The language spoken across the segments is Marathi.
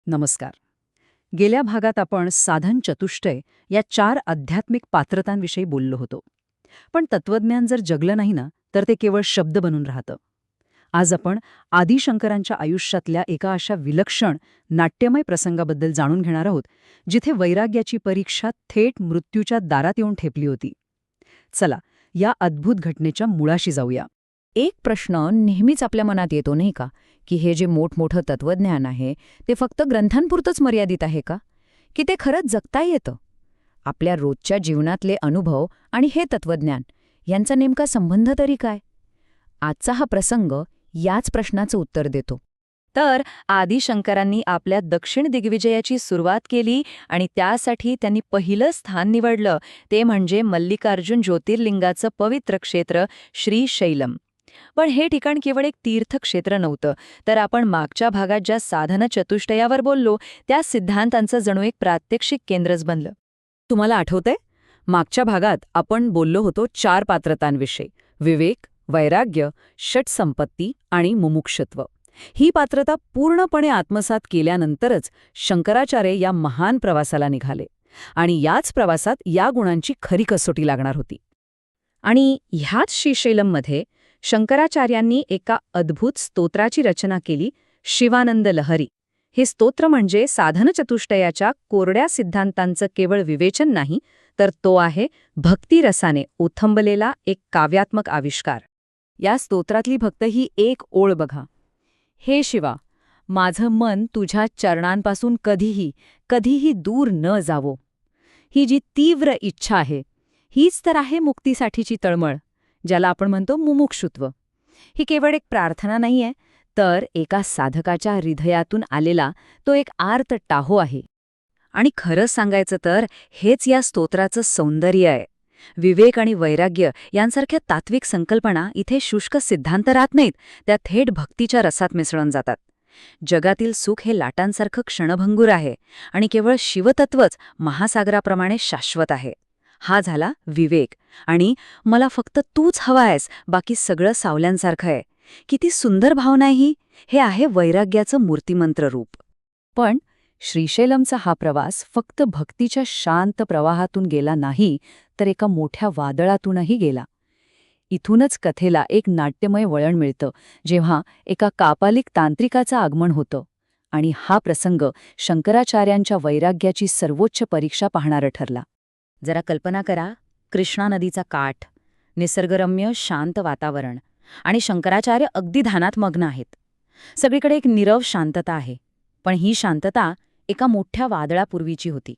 नमस्कार. गेल्या भागात आपण साधन चतुष्टय या 4 आध्यात्मिक पात्रतांविषयी बोललो होतो. पण तत्वज्ञान जर जगलं नाही ना, तर ते केवळ शब्द बनून राहतं. आज आपण आदिशंकरांच्या आयुष्यातल्या एका अशा विलक्षण, नाट्यमय प्रसंगाबद्दल जाणून घेणार आहोत, जिथे वैराग्याची परीक्षा थेट मृत्यूच्या दारात येऊन ठेपली होती. चला, या अद्भुत घटनेच्या मुळाशी जाऊया. एक प्रश्न नेहमीच आपल्या मनात येतो नाही का, की हे जे मोठमोठं तत्वज्ञान आहे ते फक्त ग्रंथांपुरतंच मर्यादित आहे का, की ते खरंच जगता येतं? आपल्या रोजच्या जीवनातले अनुभव आणि हे तत्वज्ञान यांचा नेमका संबंध तरी काय? आजचा हा प्रसंग याच प्रश्नाचं उत्तर देतो. तर आदिशंकरांनी आपल्या दक्षिण दिग्विजयाची सुरुवात केली आणि त्यासाठी त्यांनी पहिलं स्थान निवडलं ते म्हणजे मल्लिकार्जुन ज्योतिर्लिंगाचं पवित्र क्षेत्र श्रीशैलम. पण हे ठिकाण केवळ एक तीर्थक्षेत्र नव्हतं, तर आपण मागच्या भागात ज्या साधन चतुष्टयावर बोललो त्या सिद्धांतांचं जणू एक प्रात्यक्षिक केंद्रच बनलं. तुम्हाला आठवतंय? मागच्या भागात आपण बोललो होतो 4 पात्रतांविषयी: विवेक, वैराग्य, षटसंपत्ती आणि मुमुक्षत्व. ही पात्रता पूर्णपणे आत्मसात केल्यानंतरच शंकराचार्य या महान प्रवासाला निघाले. आणि याच प्रवासात या गुणांची खरी कसोटी लागणार होती. आणि ह्याच श्रीशैलममध्ये शंकराचार्यांनी एका अद्भुत स्तोत्राची रचना केली, शिवानंद लहरी. हे स्तोत्र म्हणजे साधनचतुष्टयाच्या कोरड्या सिद्धांतांचं केवळ विवेचन नाही, तर तो आहे भक्तिरसाने ओथंबलेला एक काव्यात्मक आविष्कार. या स्तोत्रातली फक्त ही एक ओळ बघा: हे शिवा, माझं मन तुझ्या चरणांपासून कधीही दूर न जावो. ही जी तीव्र इच्छा आहे, हीच तर आहे मुक्तीसाठीची तळमळ, ज्याला आपण म्हणतो मुमुक्षुत्व. ही केवळ एक प्रार्थना नाहीये, तर एका साधकाच्या हृदयातून आलेला तो एक आर्त टाहो आहे. आणि खरं सांगायचं तर हेच या स्तोत्राचं सौंदर्य आहे. विवेक आणि वैराग्य यांसारख्या तात्विक संकल्पना इथे शुष्क सिद्धांत राहत नाहीत, त्या थेट भक्तीच्या रसात मिसळून जातात. जगातील सुख हे लाटांसारखं क्षणभंगूर आहे आणि केवळ शिवतत्वच महासागराप्रमाणे शाश्वत आहे. हा झाला विवेक. आणि मला फक्त तूच हवा आहेस, बाकी सगळं सावल्यांसारखं आहे. किती सुंदर भावना आहे ही. हे आहे वैराग्याचं मूर्तिमंत्र रूप. पण श्रीशैलमचा हा प्रवास फक्त भक्तीच्या शांत प्रवाहातून गेला नाही, तर एका मोठ्या वादळातूनही गेला. इथूनच कथेला एक नाट्यमय वळण मिळतं, जेव्हा एका कापालिक तांत्रिकाचं आगमन होतं. आणि हा प्रसंग शंकराचार्यांच्या वैराग्याची सर्वोच्च परीक्षा पाहणारा ठरला. जरा कल्पना करा, कृष्णा नदीचा काठ, निसर्गरम्य शांत वातावरण, आणि शंकराचार्य अगदी ध्यानात मग्न आहेत. सगळीकडे एक नीरव शांतता आहे. पण ही शांतता एका मोठ्या वादळापूर्वीची होती.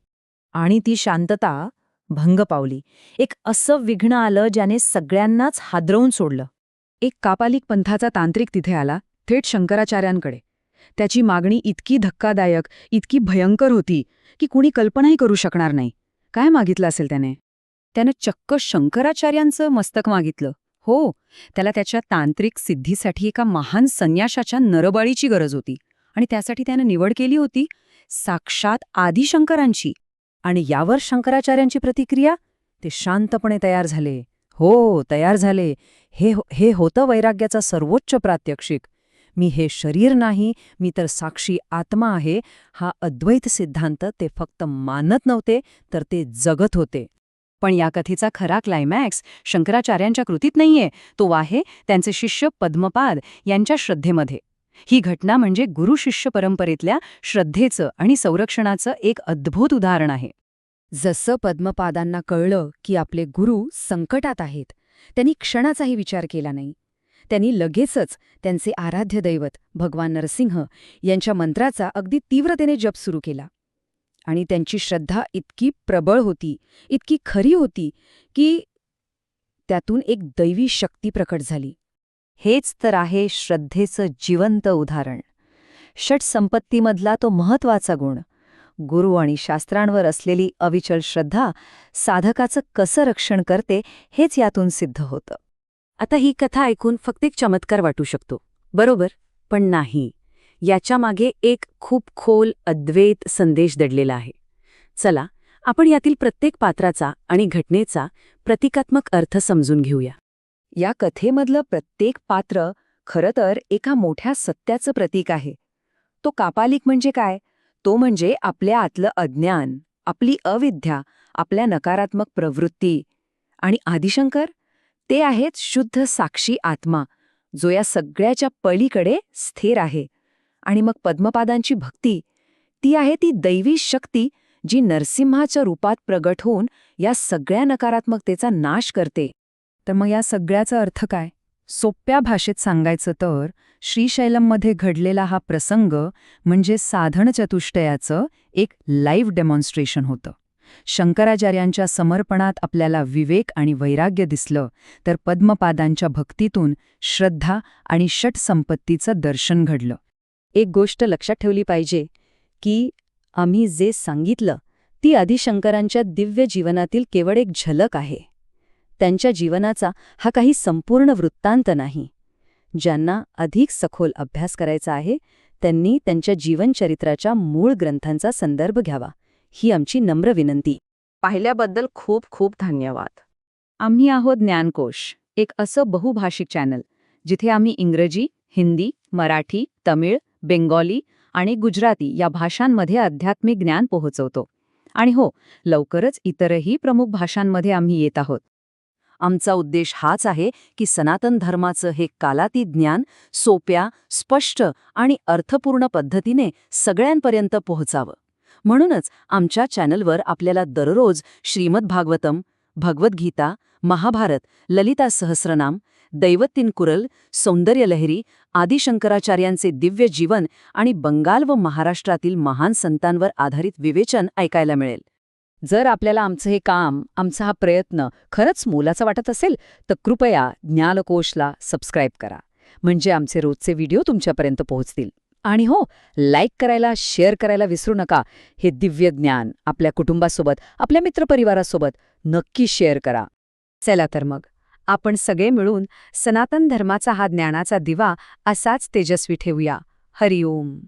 आणि ती शांतता भंग पावली. एक असं विघ्न आलं ज्याने सगळ्यांनाच हादरवून सोडलं. एक कापालिक पंथाचा तांत्रिक तिथे आला, थेट शंकराचार्यांकडे. त्याची मागणी इतकी धक्कादायक, इतकी भयंकर होती की कुणी कल्पनाही करू शकणार नाही. काय मागितलं असेल त्याने? त्यानं चक्क शंकराचार्यांचं मस्तक मागितलं. हो, त्याला त्याच्या तांत्रिक सिद्धीसाठी एका महान संन्याशाच्या नरबळीची गरज होती. आणि त्यासाठी त्यानं निवड केली होती साक्षात आदिशंकरांची. आणि यावर शंकराचार्यांची प्रतिक्रिया? ते शांतपणे तयार झाले. हो, तयार झाले. हे होतं वैराग्याचा सर्वोच्च प्रात्यक्षिक. मी हे शरीर नाही, मी तर साक्षी आत्मा आहे. हा अद्वैत सिद्धांत ते फक्त मानत नव्हते, तर ते जगत होते. पण या कथेचा खरा क्लायमॅक्स शंकराचार्यांच्या कृतीत नाहीये, तो आहे त्यांचे शिष्य पद्मपाद यांच्या श्रद्धेमध्ये. ही घटना म्हणजे गुरु-शिष्य परंपरेतल्या श्रद्धेचं आणि संरक्षणाचं एक अद्भुत उदाहरण आहे. जसं पद्मपादांना कळलं की आपले गुरु संकटात आहेत, त्यांनी क्षणाचाही विचार केला नाही. त्यांनी लगेचच त्यांचे आराध्य दैवत भगवान नरसिंह यांच्या मंत्राचा अगदी तीव्रतेने जप सुरू केला. आणि त्यांची श्रद्धा इतकी प्रबळ होती, इतकी खरी होती, की त्यातून एक दैवी शक्ती प्रकट झाली. हेच तर आहे श्रद्धेचं जिवंत उदाहरण. षटसंपत्तीमधला तो महत्वाचा गुण. गुरु आणि शास्त्रांवर असलेली अविचल श्रद्धा साधकाचं कसं रक्षण करते हेच यातून सिद्ध होतं. आता ही कथा ऐकून फक्त एक चमत्कार वाटू शकतो, बरोबर? पण नाही. याच्यामागे एक खूप खोल अद्वैत संदेश दडलेला आहे. चला, आपण यातील प्रत्येक पात्राचा आणि घटनेचा प्रतिकात्मक अर्थ समजून घेऊया. या कथेमधलं प्रत्येक पात्र खरं तर एका मोठ्या सत्याचं प्रतीक आहे. तो कापालिक म्हणजे काय? तो म्हणजे आपल्या आतलं अज्ञान, आपली अविद्या, आपल्या नकारात्मक प्रवृत्ती. आणि आदिशंकर, ते आहेत शुद्ध साक्षी आत्मा, जो या सगळ्याच्या पलीकडे स्थिर आहे. आणि मग पद्मपादांची भक्ती, ती आहे ती दैवी शक्ती जी नरसिंहाच्या रूपात प्रगट होऊन या सगळ्या नकारात्मकतेचा नाश करते. तर मग या सगळ्याचा अर्थ काय? सोप्या भाषेत सांगायचं तर श्रीशैलममध्ये घडलेला हा प्रसंग म्हणजे साधन चतुष्टयाचं एक लाईव्ह डेमॉन्स्ट्रेशन होतं. शंकराचार्यांच्या समर्पणात आपल्याला विवेक आणि वैराग्य दिसलं, तर पद्मपादांच्या भक्तीतून श्रद्धा आणि षटसंपत्तीचं दर्शन घडलं. एक गोष्ट लक्षात ठेवली पाहिजे की आम्ही जे सांगितलं ती आदिशंकरांच्या दिव्य जीवनातील केवळ एक झलक आहे. त्यांच्या जीवनाचा हा काही संपूर्ण वृत्तांत नाही. ज्यांना अधिक सखोल अभ्यास करायचा आहे त्यांनी त्यांच्या जीवनचरित्राच्या मूळ ग्रंथांचा संदर्भ घ्यावा, ही आमची नम्र विनंती. पाहिल्याबद्दल खूप खूप धन्यवाद. आम्ही आहोत ज्ञानकोश, एक असं बहुभाषिक चॅनल जिथे आम्ही इंग्रजी, हिंदी, मराठी, तमिळ, बेंगॉली आणि गुजराती या भाषांमध्ये आध्यात्मिक ज्ञान पोहोचवतो. आणि हो, लवकरच इतरही प्रमुख भाषांमध्ये आम्ही येत आहोत. आमचा उद्देश हाच आहे की सनातन धर्माचं हे कालातीत ज्ञान सोप्या, स्पष्ट आणि अर्थपूर्ण पद्धतीने सगळ्यांपर्यंत पोहोचावं. म्हणूनच आमच्या चॅनलवर आपल्याला दररोज श्रीमद भागवतम, भगवद्गीता, महाभारत, ललिता सहस्रनाम, दैवतीन कुरल, सौंदर्यलहरी, आदिशंकराचार्यांचे दिव्य जीवन आणि बंगाल व महाराष्ट्रातील महान संतांवर आधारित विवेचन ऐकायला मिळेल. जर आपल्याला आमचं हे काम, आमचा हा प्रयत्न खरंच मोलाचा वाटत असेल तर कृपया ज्ञानकोशला सबस्क्राईब करा, म्हणजे आमचे रोजचे व्हिडिओ तुमच्यापर्यंत पोहोचतील. आणि हो, लाईक करायला, शेअर करायला विसरू नका. हे दिव्य ज्ञान आपल्या कुटुंबासोबत, आपल्या मित्रपरिवारासोबत नक्की शेअर करा. चला तर मग आपण सगळे मिळून सनातन धर्माचा हा ज्ञानाचा दिवा असाच तेजस्वी ठेवूया. हरिओम.